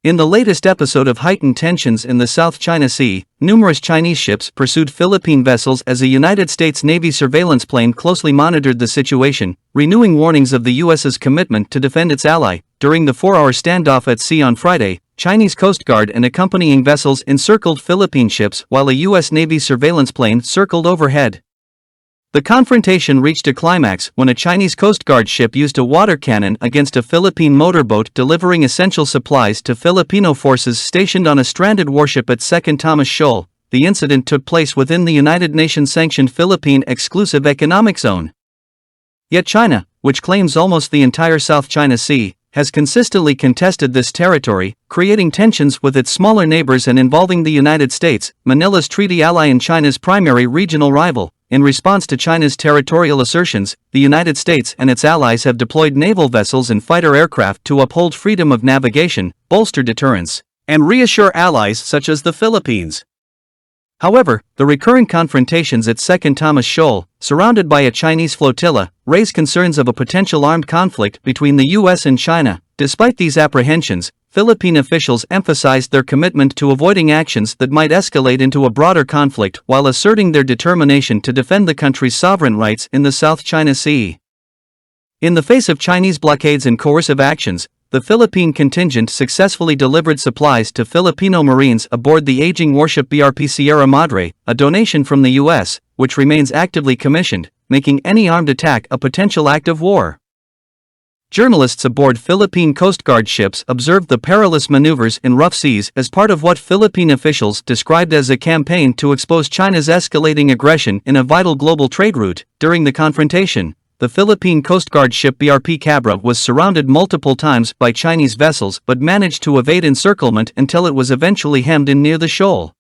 In the latest episode of heightened tensions in the South China Sea, numerous Chinese ships pursued Philippine vessels as a United States Navy surveillance plane closely monitored the situation, renewing warnings of the U.S.'s commitment to defend its ally. During the 4-hour standoff at sea on Friday, Chinese Coast Guard and accompanying vessels encircled Philippine ships while a U.S. Navy surveillance plane circled overhead. The confrontation reached a climax when a Chinese Coast Guard ship used a water cannon against a Philippine motorboat delivering essential supplies to Filipino forces stationed on a stranded warship at Second Thomas Shoal. The incident took place within the United Nations-sanctioned Philippine Exclusive Economic Zone. Yet China, which claims almost the entire South China Sea, has consistently contested this territory, creating tensions with its smaller neighbors and involving the United States, Manila's treaty ally and China's primary regional rival. In response to China's territorial assertions, the United States and its allies have deployed naval vessels and fighter aircraft to uphold freedom of navigation, bolster deterrence, and reassure allies such as the Philippines. However, the recurring confrontations at Second Thomas Shoal, surrounded by a Chinese flotilla, raise concerns of a potential armed conflict between the U.S. and China. Despite these apprehensions, Philippine officials emphasized their commitment to avoiding actions that might escalate into a broader conflict while asserting their determination to defend the country's sovereign rights in the South China Sea. In the face of Chinese blockades and coercive actions, the Philippine contingent successfully delivered supplies to Filipino Marines aboard the aging warship BRP Sierra Madre, a donation from the U.S., which remains actively commissioned, making any armed attack a potential act of war. Journalists aboard Philippine Coast Guard ships observed the perilous maneuvers in rough seas as part of what Philippine officials described as a campaign to expose China's escalating aggression in a vital global trade route. During the confrontation, the Philippine Coast Guard ship BRP Cabra was surrounded multiple times by Chinese vessels but managed to evade encirclement until it was eventually hemmed in near the shoal.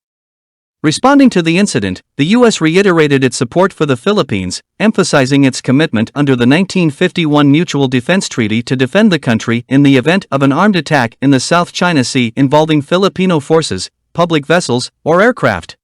Responding to the incident, the U.S. reiterated its support for the Philippines, emphasizing its commitment under the 1951 Mutual Defense Treaty to defend the country in the event of an armed attack in the South China Sea involving Filipino forces, public vessels, or aircraft.